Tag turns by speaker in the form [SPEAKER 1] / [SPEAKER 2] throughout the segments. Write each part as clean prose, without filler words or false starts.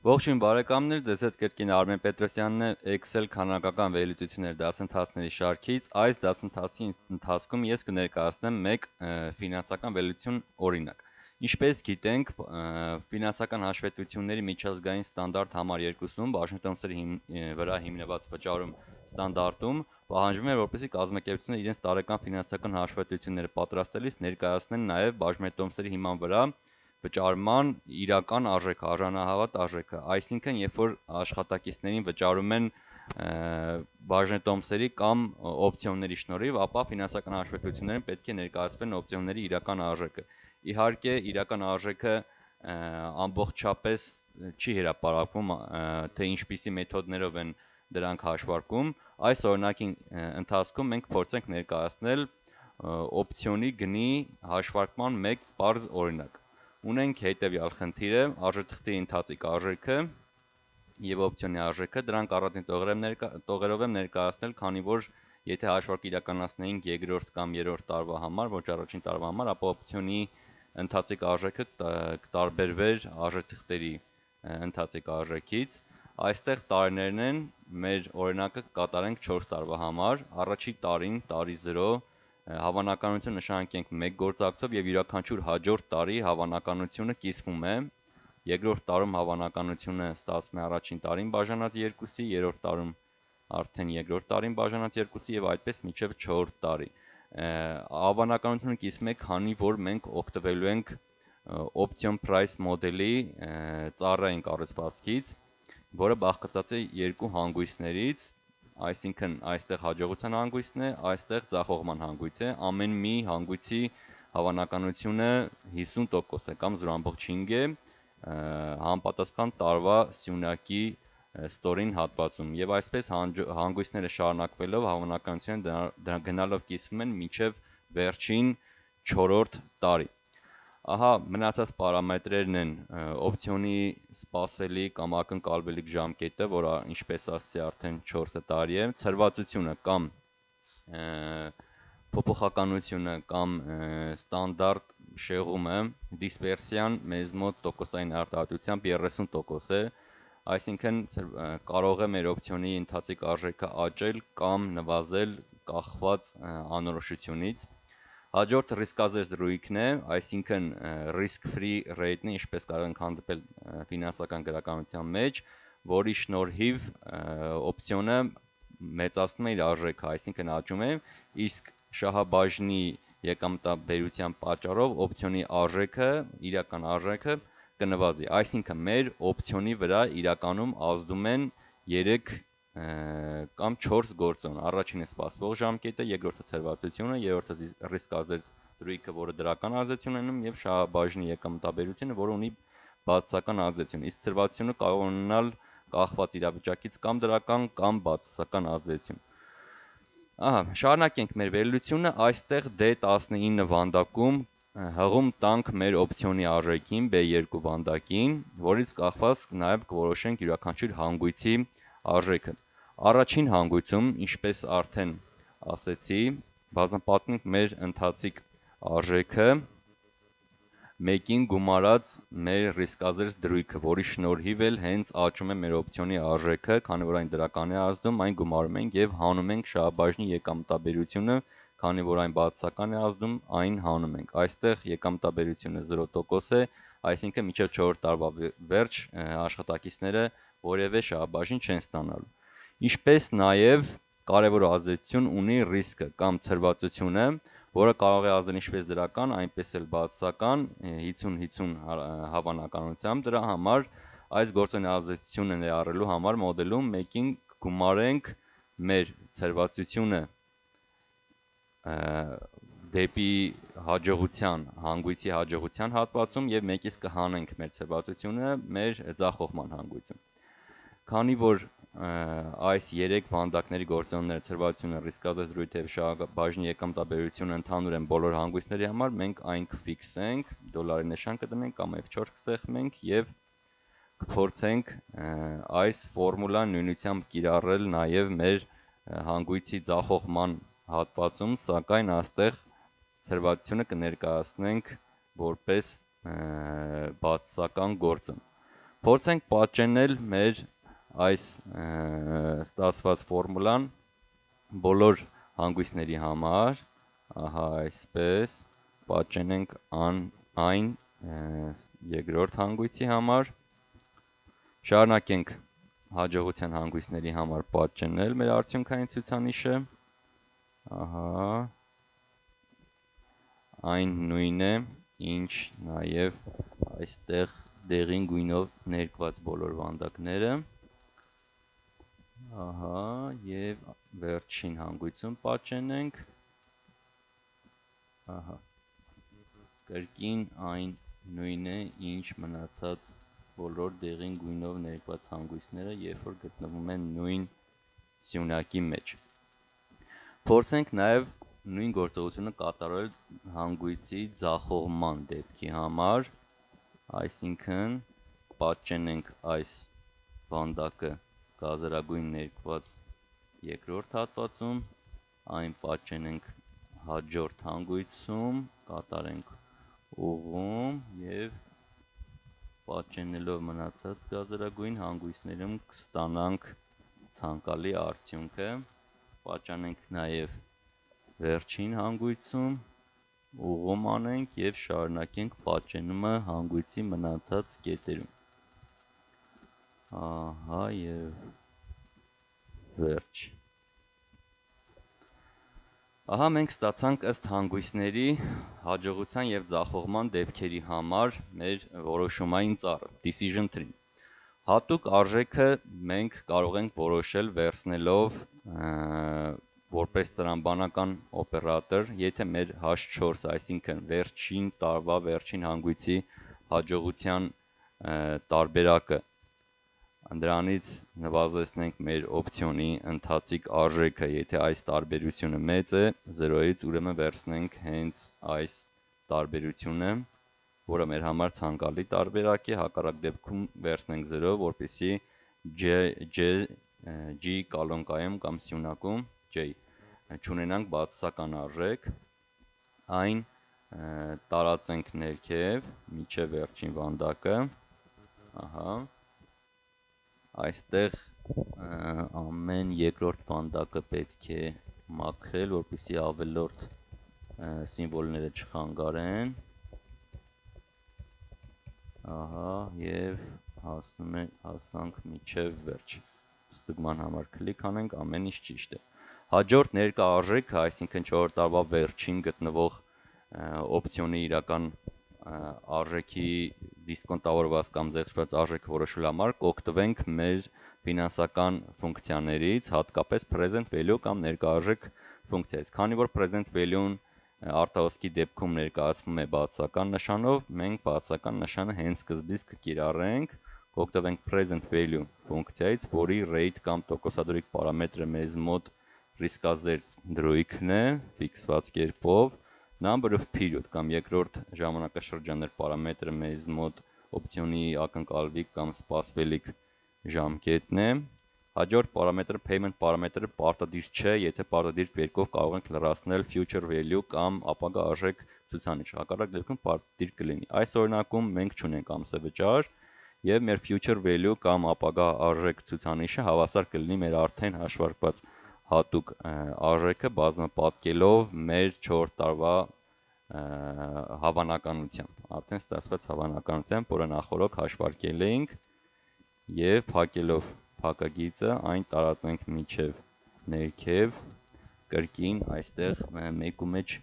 [SPEAKER 1] Ողջույն բարեկամներ, ձեզ հետ կրկին Արմեն Պետրոսյանն է Excel քանակական վերլուծությունների դասընթացների շարքից։ Այս դասընթացի ընթացքում ես կներկայացնեմ մեկ ֆինանսական վերլուծություն օրինակ։ Ինչպես գիտենք, ֆինանսական հաշվետվությունների միջազգային ստանդարտ համար 2-ում Վաշինգտոնի վրա հիմնված վճարում ստանդարտում պահանջվում է, որպեսզի կազմակերպությունները իրենց տարեկան ֆինանսական հաշվետվությունները պատրաստելիս ներկայացնեն նաև բաժնետոմսերի հիման վրա վճարման իրական արժեքը, արժանահավատ արժեքը, այսինքն երբ որ աշխատակիցներին վճարում են բաժնետոմսերի կամ օպցիոնների շնորհիվ, ապա ֆինանսական հաշվետվություններում պետք է ներկայացվեն օպցիոնների իրական արժեքը։ Իհարկե, իրական արժեքը ամբողջապես չի հրապարակվում, թե ինչպիսի մեթոդներով են դրանք հաշվարկում։ Այս օրինակի ընթացքում մենք փորձենք ներկայացնել օպցիոնի գնի հաշվարկման մեկ պարզ օրինակ։ Ունենք հետևյալ խնդիրը, արժեթղթի ընթացիկ արժեքը եւ օպցիոնի արժեքը, դրանք առանձին տողերով եմ ներկայացնել, քանի որ եթե հաշվարկ իրականացնեինք երկրորդ կամ երրորդ տարվա համար, ոչ առաջին տարվա համար, ապա օպցիոնի ընթացիկ արժեքը կտարբերվեր արժեթղթերի ընթացիկ արժեքից։ Այստեղ տարիներն են, մեր օրինակը կկատարենք 4 տարվա համար, առաջին տարին, տարի 0, հավանականություն նշանակենք 1 գործակցով եւ յուրաքանչյուր հաջորդ տարի հավանականությունը կիսվում է։ Երկրորդ տարում հավանականությունը ստացվում է առաջին տարին բաժանած 2-ի, երրորդ տարում արդեն երկրորդ տարին բաժանած 2-ի եւ այդպես մինչեւ 4 տարի։ Հավանականությունը կիսվում է, քանի որ մենք օգտվելու ենք option price մոդելի ծառային կառուցվածքից, որը բաղկացած է երկու հանգույցներից, այսինքն այստեղ հաջողության հանգույցն է, այստեղ ձախողման հանգույց է, ամեն մի հանգույցի հավանականությունը 50% է կամ 0.5 է համապատասխան տարվա սյունակի ստորին հատվածում եւ այսպես հանգույցները շարունակվելով հավանականությունը գնալով կիսվում են մինչեւ վերջին 4-րդ տարի։ Ահա մնացած պարամետրերն են օպցիոնի սպասելի կամ ակնկալվելիք ժամկետը, որը ինչպես ասացի արդեն 4 տարի է, ցրվածությունը կամ փոփոխականությունը կամ ստանդարտ շեղումը, դիսպերսիան մեզ մոտ տոկոսային արտահայտությամբ 30% է, այսինքն կարող է մեր օպցիոնի ընթացիկ արժեքը աճել կամ նվազել կախված անորոշությունից։ Հաջորդը ռիսկազերծ դրույքն է, այսինքն risk free rate-ն է, ինչպես կարող ենք հանդիպել ֆինանսական գրականության մեջ, որի շնորհիվ օպցիոնը մեծացնում է իր արժեքը, այսինքն աճում է, իսկ շահաբաժնի եկամտաբերության պատճառով օպցիոնի արժեքը, իրական արժեքը կնվազի, այսինքն մեր օպցիոնի վրա իրականում ազդում են 3 կամ 4 գործոն, առաջինը սպասվող ժամկետը, երկրորդը ցրվածությունը, երրորդը ռիսկազերծ դրույքը, որը դրական ազդեցություն ունում, եւ շահաբաժնի եկամտաբերությունը, որը ունի բացասական ազդեցություն, իսկ ցրվածությունը կարող է ունենալ կախված իրավիճակից կամ դրական կամ բացասական ազդեցություն։ Ահա, շարունակենք մեր վերլուծությունը, այստեղ D19 վանդակում հղում տանք մեր օպցիոնի արժեքին B2 վանդակին, որից կախված նաև կորոշենք յուրաքանչյուր հանգույցի արժեքը։ Առաջին հանգույցում, ինչպես արդեն ասեցի, բազմապատկենք մեր ընթացիկ արժեքը մեկին գումարած մեր ռիսկազերծ դրույքը, որի շնորհիվ էլ հենց աճում է մեր օպցիոնի արժեքը, քանի որ այն դրական է ազդում, այն գումարում ենք եւ հանում ենք շահաբաժնի եկամտաբերությունը, քանի որ այն բացասական է ազդում, այն հանում ենք։ Այստեղ եկամտաբերությունը 0% է, այսինքն մինչև 4 տարվա վերջ աշխատակիցները որևէ շահաբաժին չեն ստանալու։ Ինչպես նաև կարևոր ազդեցություն ունի ռիսկը կամ ցրվածությունը, որը կարող է ազդել ինչպես դրական, այնպես էլ բացասական 50-50 հավանականությամբ։ Դրա համար այս գործոնի ազդեցությունը ներառելու համար մոդելում մեկին գումարենք մեր ցրվածությունը դեպի հաջողության, հանգույցի հաջողության հատվածում եւ մեկից կհանենք մեր ցրվածությունը մեր ձախողման հանգույցում։ Քանի որ այս 3 վանդակների գործոնները ցրվածությունը, ռիսկազերծ դրույթը եւ շահաբաժնի եկամտաբերությունը ընդհանուր են բոլոր հանգույցների համար, մենք այն կֆիքսենք, դոլարի նշան կդնենք կամ F4 կսեղմենք եւ կփորձենք այս ֆորմուլան նույնությամբ կիրառել նաեւ մեր հանգույցի ձախողման հատվածում, սակայն այստեղ ցրվածությունը կներկայացնենք որպես բացասական գործոն։ Փորձենք պատճենել մեր այս ստացված ֆորմուլան բոլոր հանգույցների համար, ահա այսպես, պատճենենք այն երկրորդ հանգույցի համար, շարունակենք հաջողության հանգույցների համար պատճենել մեր արդյունքային ցուցանիշը, ահա, այն նույն է, ինչ նաև այստեղ դեղին գույնով ներկված բոլոր վանդակները, ահա, և վերջին հանգույցում պատճենենք, ահա, կրկին այն նույն է, ինչ մնացած բոլոր դեղին գույնով ներկված հանգույցները, երբ որ գտնվում են նույն սյունակի մեջ։ Փորձենք նաև նույն գործողությունը կատարել հանգույցի ձախողման դեպքի համար, այսինքն պատճենենք այս վանդակը գազերագույն ներկված երկրորդ հատվածում, այն պատճենենք հաջորդ հանգույցում, կատարենք ուղղում և պատճենելով մնացած գազերագույն հանգույցներում կստանանք ցանկալի արդյունքը, պատճանենք նաև վերջին հանգույցում, ուղղում անենք և շարունակենք պատճենումը հանգույցի մնացած կետերում, ահա և վերջ։ Ահա մենք ստացանք ըստ հանգույցների հաջողության և ձախողման դեպքերի համար մեր որոշումային ծառը, decision tree։ Հատուկ արժեքը մենք կարող ենք որոշել վերցնելով որպես տրամաբանական օպերատոր, եթե մեր H4, այսինքն վերջին տարվա վերջին հանգույցի հաջողության տարբերակը, դրանից նվազեցնենք մեր օպցիոնի ընթացիկ արժեքը, եթե այս տարբերությունը մեծ է 0-ից, ուրեմն վերցնենք հենց այս տարբերությունը, որը մեր համար ցանկալի տարբերակ է, հակառակ դեպքում վերցնենք 0, որպեսզի G կալոնկայում կամ սյունակում J չունենանք բացասական արժեք, այն տարածենք ներքև մինչև վերջին վանդակը, ահա, այստեղ ամեն երկրորդ վանդակը պետք է մաքրել, որպեսզի ավելորդ սիմվոլները չխանգարեն, ահա, և հասանք մինչև վերջ, ստուգման համար կլիկ անենք, ամեն ինչ ճիշտ է։ Հաջորդ ներկա արժեքը, այսինքն 4 տարվա վերջին գտնվող օպցիոնի իրական արժեքի դիսկոնտավորված կամ զեղչված արժեքը որոշելու համար կօգտվենք մեր ֆինանսական ֆունկցիաներից, հատկապես present value կամ ներկայարժեք ֆունկցիայից։ Քանի որ present value-ն արտահոսքի դեպքում ներկայացվում է բացասական նշանով, մենք բացասական նշանը հենց սկզբից կկիրառենք, կօգտվենք present value ֆունկցիայից, որի rate կամ տոկոսադրույք պարամետրը մեզ մոտ ռիսկազերծ դրույքն է, ֆիքսված կերպով, number of period կամ երկրորդ ժամանակաշրջաններ պարամետրը մեզ մոտ օպցիոնի ակնկալվիկ կամ սպասվելիք ժամկետն է, հաջորդ պարամետրը payment պարամետրը պարտադիր չէ, եթե պարտադիր կերպով կարող ենք լրացնել future value կամ ապագա արժեք ցուցանիշ, հակառակ դեպքում պարտադիր կլինի։ Այս օրինակում մենք չունենք ամսավճար և մեր future value կամ ապագա արժեք ցուցանիշը հավասար կլինի մեր արդեն հաշվարկված հատուկ արժեքը բազմապատկելով մեր 4 տարվա հավանականությամբ, արդեն ստացված հավանականությամբ, որը նախորդ հաշվարկել էինք և փակելով փակագիծը այն տարածենք մինչև ներքև, կրկին այստեղ մեկու մեջ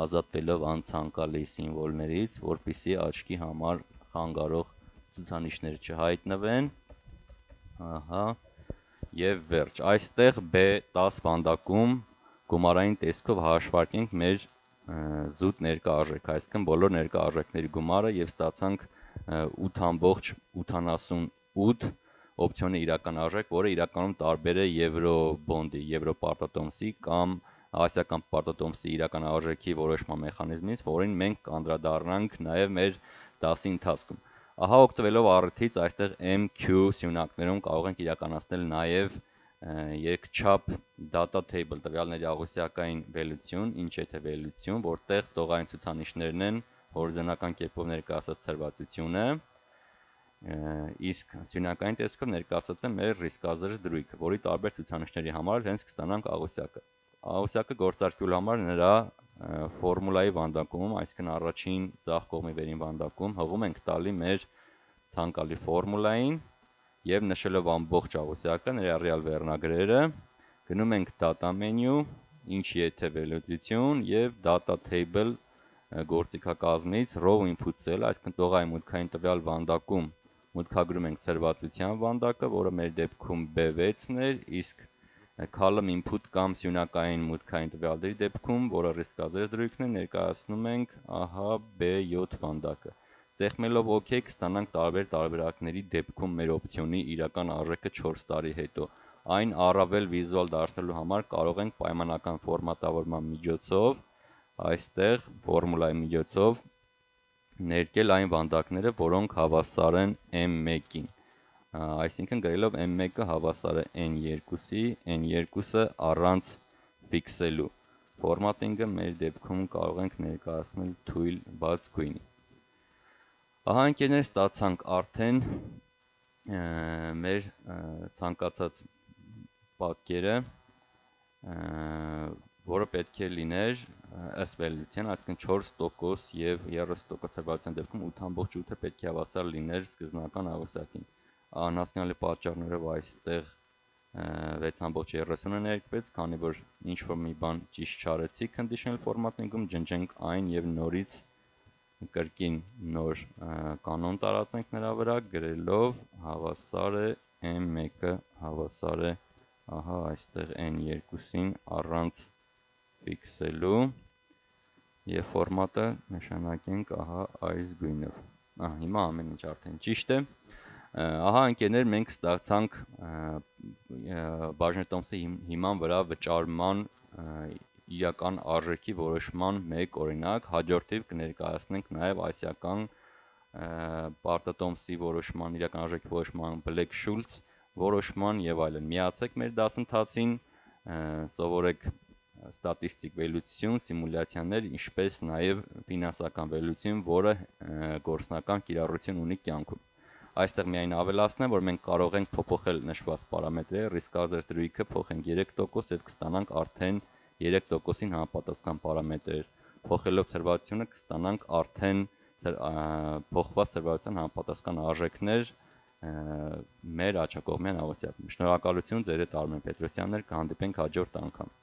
[SPEAKER 1] ազատվելով անցանկալի սիմվոլներից, որպեսզի աչքի համար խանգարող ցուցանիշներ չհայտնվեն, ահա, և վերջ, այստեղ B10 վանդակում գումարային տեսքով հաշվարկենք մեր զուտ ներկա արժեքը, այսինքն բոլոր ներկա արժեքների գումարը և ստացանք 8.88 օպցիոնի իրական արժեք, որը իրականում տարբեր է եվրոբոնդի, եվրոպարտատոմսի կամ ասիական պարտատոմսի իրական արժեքի որոշման մեխանիզմից, որին մենք կանդրադառնանք նաև մեր դասի ընթացքում։ Ահա օգտվելով առիթից այստեղ MQ սյունակներում կարող ենք իրականացնել նաև երկչափ data table տվյալների աղյուսակային վերլուծություն, ինչ է թե վերլուծություն, որտեղ տողային ցուցանիշներն են հորիզոնական կերպով ներկայացած ցրվածությունը իսկ սյունյակային տեսքով ներկայացած է մեր ռիսկազրծ դրույքը, որի տարբեր ցուցանիշների համար հենց կստանանք աղյուսակը։ Աղյուսակը գործարկելու համար նրա ֆորմուլայի վանդակում, այսինքն առաջին ձախ կողմի վերին վանդակում հղում ենք տալի մեր ցանկալի ֆորմուլային եւ նշելով ամբողջ աղյուսակը, ներառյալ վերնագրերը, գնում ենք data menu, ինչ եթե վերլուծություն եւ data table գործիքակազմից row input cell, այսինքն տողայի մուտքային տվյալ վանդակում մուտքագրում ենք ցրվածության վանդակը, որը մեր դեպքում B6-ն էր, իսկ column input կամ սյունյակային մուտքային տվյալների դեպքում, որը ռիսկազրծ դրույքն է, ներկայացնում ենք ահա B7 վանդակը։ Ծեղմելով OK կստանանք տարբեր տարբերակների դեպքում մեր օպցիոնի իրական արժեքը 4 տարի հետո։ Այն առավել վիզուալ դարձնելու համար կարող ենք պայմանական ֆորմատավորման միջոցով այստեղ ֆորմուլայի միջոցով ներկել այն վանդակները, որոնք հավասար են M1-ին։ Այսինքն գրելով M1-ը հավասար է N2-ի, N2-ը առանց ֆիքսելու։ Ֆորմատինգը մեր դեպքում կարող ենք ներկայացնել թույլ բաց գույնի։ Ահա ընկերներ, ստացանք արդեն մեր ցանկացած պատկերը, որը պետք է լիներ ըստ վերլուծության, այսինքն 4% եւ 30% հեռավորության դեպքում 8.8-ը պետք է հավասար լիներ սկզբնական աղյուսակին։ Անհասկանալի պատճառներով այստեղ 6.30-ը ներկվեց, քանի որ ինչ որ մի բան ճիշտ չարեցի conditional formatting-ում, ջնջենք այն եւ նորից կրկին նոր կանոն տարածենք նրա վրա, գրելով հավասար է M1-ը հավասար է ահա այստեղ N2-ին առանց ֆիքսելու եւ ֆորմատը նշանակենք ահա այս գույնով։ Հիմա ամեն ինչ արդեն ճիշտ է։ Ահա ընկերներ, մենք ստացանք բաժնետոմսի հիման վրա վճարման իրական արժեքի որոշման մեկ օրինակ, հաջորդիվ կներկայացնենք նաեւ ասիական պարտատոմսի որոշման, իրական արժեքի որոշման, Black-Scholes որոշման եւ այլն։ Միացեք մեր դասընթացին, սովորեք ստատիստիկ վերլուծություն, սիմուլյացիաներ, ինչպես նաև ֆինանսական վերլուծություն, որը գործնական կիրառություն ունի կյանքում։ Այստեղ միայն ավելացնեմ, որ մենք կարող ենք փոփոխել նշված պարամետրերը, ռիսկազրծ դրույքը փոխենք 3% եւ կստանանք արդեն 3%-ին համապատասխան պարամետրեր։ Փոխելով ցրվածությունը կստանանք արդեն փոխված ցրվածության համապատասխան արժեքներ մեր աջակողմյան աղյուսակում։ Շնորհակալություն, ձեր հետ Արմեն Պետրոսյանն էր, կհանդիպենք հաջորդ անգամ։